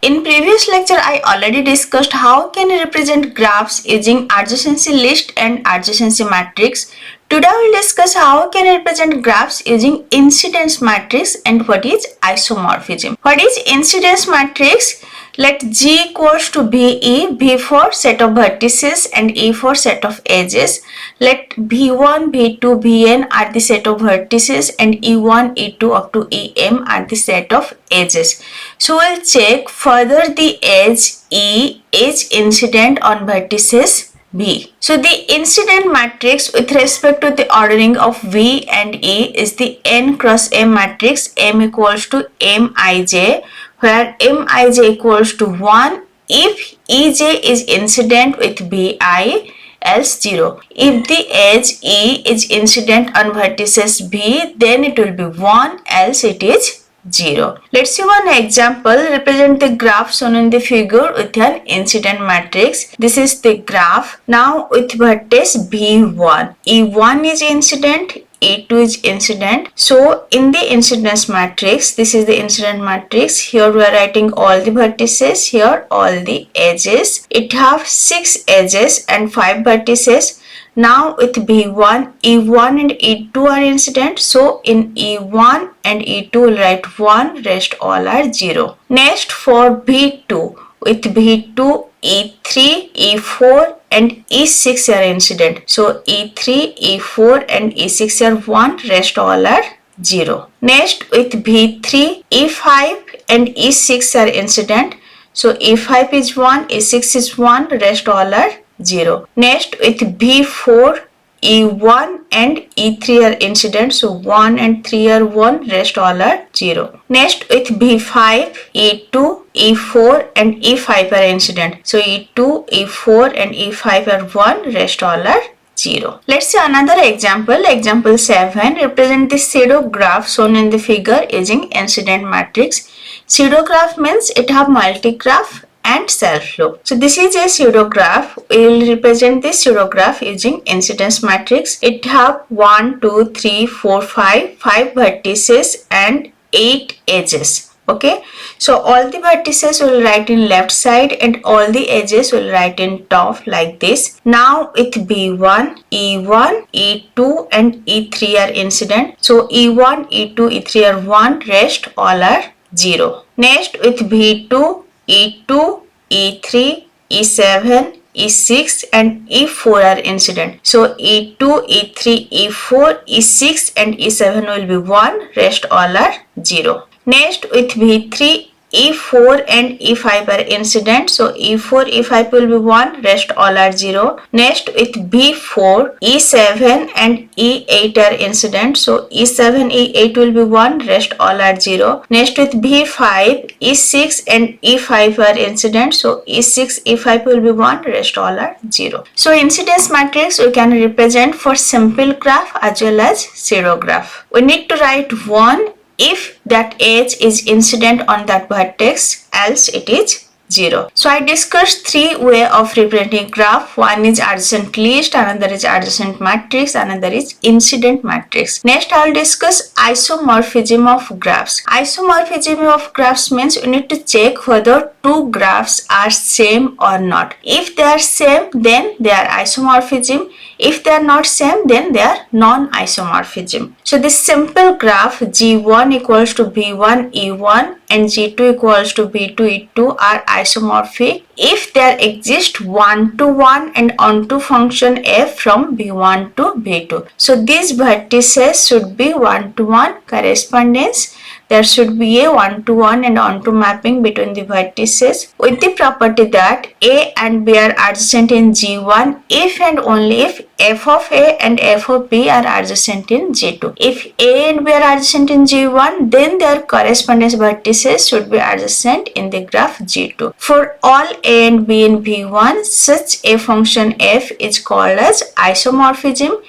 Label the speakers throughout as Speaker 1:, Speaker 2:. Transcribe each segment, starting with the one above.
Speaker 1: In previous lecture, I already discussed how can you represent graphs using adjacency list and adjacency matrix. Today I will discuss how can you represent graphs using incidence matrix and what is isomorphism. What is incidence matrix? Let G equals to VE, V for set of vertices and E for set of edges. Let V1, V2, Vn are the set of vertices and E1, E2 up to Em are the set of edges. So we'll check further the edge E is incident on vertices V. So the incident matrix with respect to the ordering of V and E is the n cross M matrix, M equals to Mij, where Mij equals to 1 if Ej is incident with Bi, else 0. If the edge E is incident on vertices B, then it will be 1, else it is 0. Let's see one example. Represent the graph shown in the figure with an incident matrix. This is the graph. Now with vertex B1, E1 is incident, E2 is incident. So in the incidence matrix, this is the incident matrix. Here we are writing all the vertices, here all the edges. It have 6 edges and 5 vertices. Now with B1, E1 and E2 are incident. So in E1 and E2 we'll write 1, rest all are 0. Next for B2, with B2, E3, E4 and E6 are incident. So E3, E4 and E6 are 1, rest all are 0. Next with B3, E5 and E6 are incident. So E5 is 1, E6 is 1, rest all are 0. Next with B4, E1 and E3 are incident. So 1 and 3 are 1, rest all are 0. Next with B5, E2, E4 and E5 are incident. So E2, E4 and E5 are 1, rest all are 0. Let's see another example. Example 7. Represent the pseudograph shown in the figure using incident matrix. Pseudograph means it have multigraph and self-loop. So this is a pseudograph. We will represent this pseudograph using incidence matrix. It have 1, 2, 3, 4, 5 vertices and 8 edges. Okay, so all the vertices will write in left side and all the edges will write in top like this. Now with B1, E1, E2 and E3 are incident. So E1, E2, E3 are 1, rest all are 0. Next with B2, E2, E3, E7, E6 and E4 are incident. So E2, E3, E4, E6 and E7 will be 1, rest all are 0. Next with B3, E4 and E5 are incident. So E4, E5 will be 1, rest all are 0. Next with B4, E7 and E8 are incident. So E7, E8 will be 1, rest all are 0. Next with B5, E6 and E5 are incident. So E6, E5 will be 1, rest all are 0. So incidence matrix we can represent for simple graph as well as pseudograph. We need to write 1 if that edge is incident on that vertex, else it is 0. So I discussed 3 ways of representing graph. One is adjacent list, another is adjacent matrix, another is incident matrix. Next I will discuss isomorphism of graphs. Isomorphism of graphs means you need to check whether 2 graphs are same or not. If they are same, then they are isomorphism. If they are not same, then they are non-isomorphism. So this simple graph G1 equals to B1 E1 and G2 equals to B2 E2 are isomorphic if there exists one-to-one and onto function f from B1 to B2. So these vertices should be one-to-one correspondence. There should be a one-to-one and onto mapping between the vertices with the property that A and B are adjacent in G1 if and only if f of A and f of B are adjacent in G2. If A and B are adjacent in G1, then their correspondence vertices should be adjacent in the graph G2. For all A and B in B1, such a function f is called as isomorphism,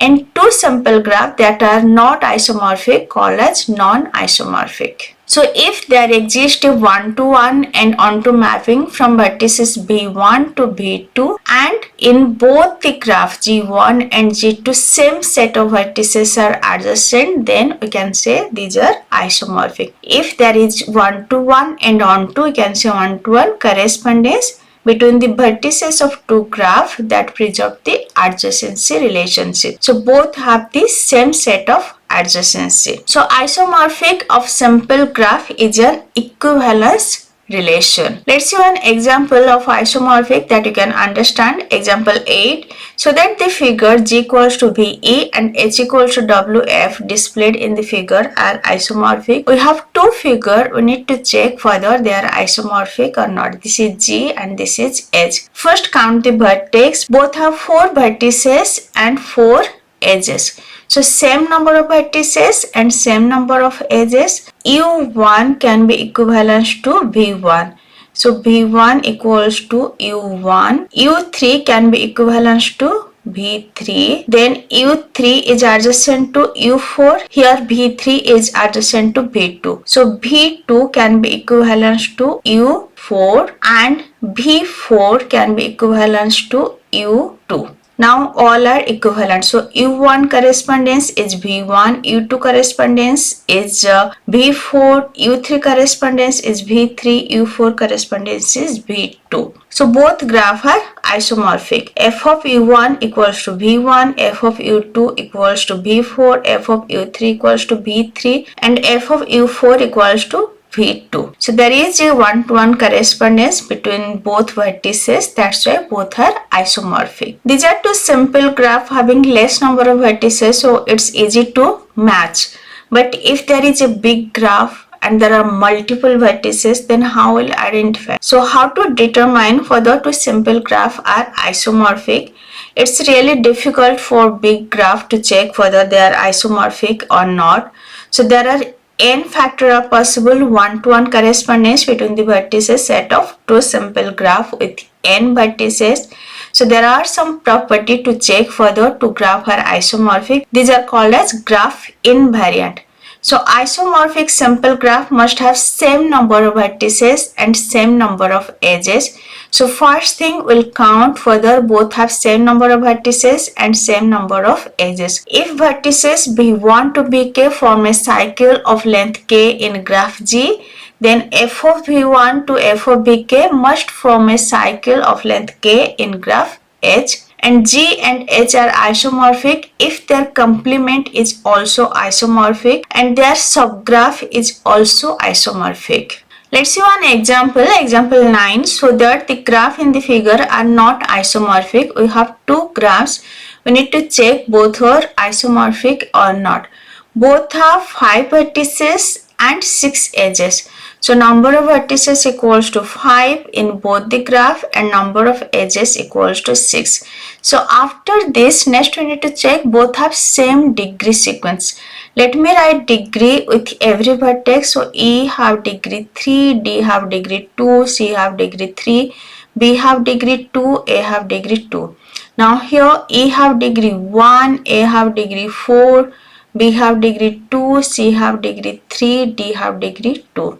Speaker 1: and 2 simple graphs that are not isomorphic called as non-isomorphic. So if there exists a one-to-one and onto mapping from vertices B1 to B2 and in both the graph G1 and G2 same set of vertices are adjacent, then we can say these are isomorphic. If there is one-to-one and onto, we can say one-to-one correspondence between the vertices of two graphs that preserve the adjacency relationship. So both have the same set of adjacency. So isomorphic of simple graph is an equivalence relation. Let's see one example of isomorphic that you can understand. Example 8. So that the figure G equals to VE and H equals to WF displayed in the figure are isomorphic. We have two figures. We need to check whether they are isomorphic or not. This is G and this is H. First count the vertex. Both have 4 vertices and 4 edges. So same number of vertices and same number of edges. U1 can be equivalent to V1. So V1 equals to U1. U3 can be equivalent to V3. Then U3 is adjacent to U4. Here V3 is adjacent to V2. So V2 can be equivalent to U4 and V4 can be equivalent to U2. Now all are equivalent. So U1 correspondence is V1, U2 correspondence is V4, U3 correspondence is V3, U4 correspondence is V2. So both graphs are isomorphic. F of U1 equals to V1, F of U2 equals to V4, F of U3 equals to V3 and F of U4 equals to V2. So there is a one-to-one correspondence between both vertices. That's why both are isomorphic. These are two simple graphs having less number of vertices, so it's easy to match. But if there is a big graph and there are multiple vertices, then how will identify? So how to determine whether two simple graphs are isomorphic? It's really difficult for big graph to check whether they are isomorphic or not. So there are n factor of possible one-to-one correspondence between the vertices set of two simple graph with n vertices. So there are some property to check whether two graphs are isomorphic. These are called as graph invariant. So isomorphic simple graph must have same number of vertices and same number of edges. So first thing we'll count whether both have same number of vertices and same number of edges. If vertices B1 to Bk form a cycle of length k in graph G, then f of V1 to f of Bk must form a cycle of length k in graph H. And G and H are isomorphic if their complement is also isomorphic and their subgraph is also isomorphic. Let's see one example, example 9. So that the graph in the figure are not isomorphic. We have two graphs. We need to check both are isomorphic or not. Both have 5 vertices and 6 edges. So number of vertices equals to 5 in both the graph and number of edges equals to 6. So after this, next we need to check both have same degree sequence. Let me write degree with every vertex. So E have degree 3, D have degree 2, C have degree 3, B have degree 2, A have degree 2. Now here E have degree 1, A have degree 4, B have degree 2, C have degree 3, D have degree 2.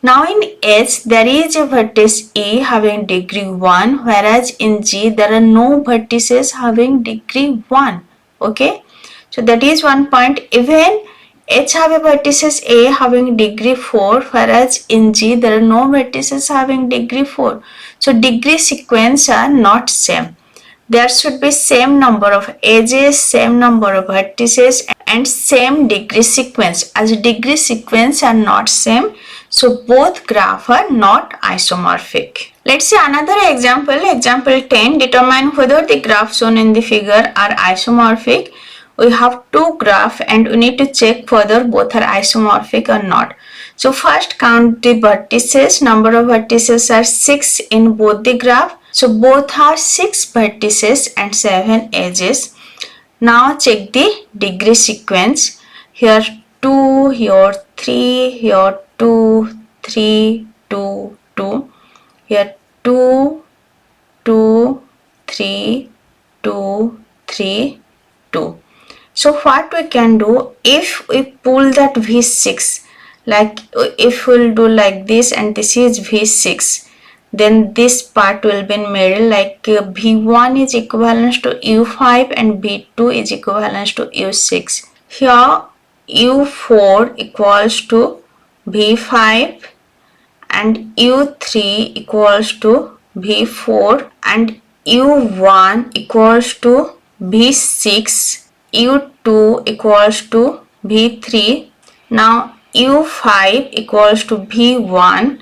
Speaker 1: Now in H there is a vertex E having degree 1, whereas in G there are no vertices having degree 1. Okay, so that is one point. Even H have a vertices A having degree 4, whereas in G there are no vertices having degree 4. So degree sequence are not same. There should be same number of edges, same number of vertices and same degree sequence. As degree sequence are not same, so both graphs are not isomorphic. Let's see another example. Example 10. Determine whether the graphs shown in the figure are isomorphic. We have two graphs and we need to check whether both are isomorphic or not. So first count the vertices. Number of vertices are 6 in both the graph. So both have 6 vertices and 7 edges. Now check the degree sequence. Here 2, here 3, here 2, 3, 2, 2. Here 2, 2, 3, 2, 3, 2. So what we can do, if we pull that V6, Like if we'll do like this and this is V6, then this part will be in middle, like V1 is equivalent to U5 and V2 is equivalent to U6. Here U4 equals to V5 and U3 equals to V4 and U1 equals to V6, U2 equals to V3. Now U5 equals to V1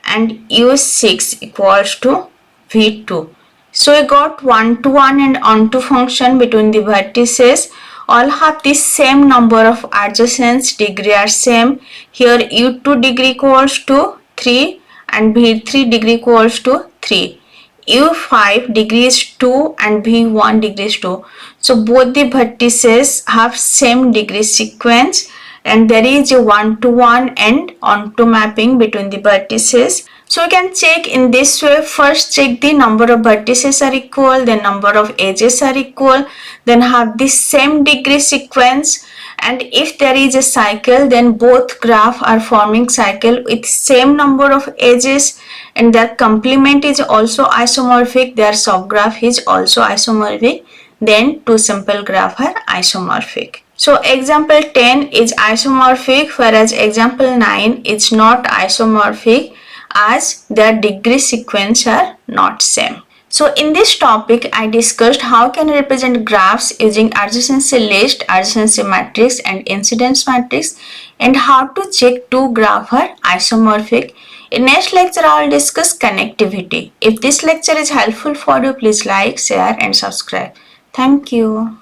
Speaker 1: and U6 equals to V2. So we got one-to-one and onto function between the vertices. All have the same number of adjacents, degree are same. Here U2 degree equals to 3 and V3 degree equals to 3. U5 degree is 2 and V1 degree is 2. So both the vertices have same degree sequence and there is a one-to-one and onto mapping between the vertices. So we can check in this way. First check the number of vertices are equal, then number of edges are equal, then have the same degree sequence, and if there is a cycle then both graph are forming cycle with same number of edges and their complement is also isomorphic, their subgraph is also isomorphic, then two simple graph are isomorphic. So example 10 is isomorphic whereas example 9 is not isomorphic as their degree sequence are not same. So in this topic I discussed how can I represent graphs using adjacency list, adjacency matrix and incidence matrix and how to check two graphs are isomorphic. In next lecture I will discuss connectivity. If this lecture is helpful for you, please like, share and subscribe. Thank you.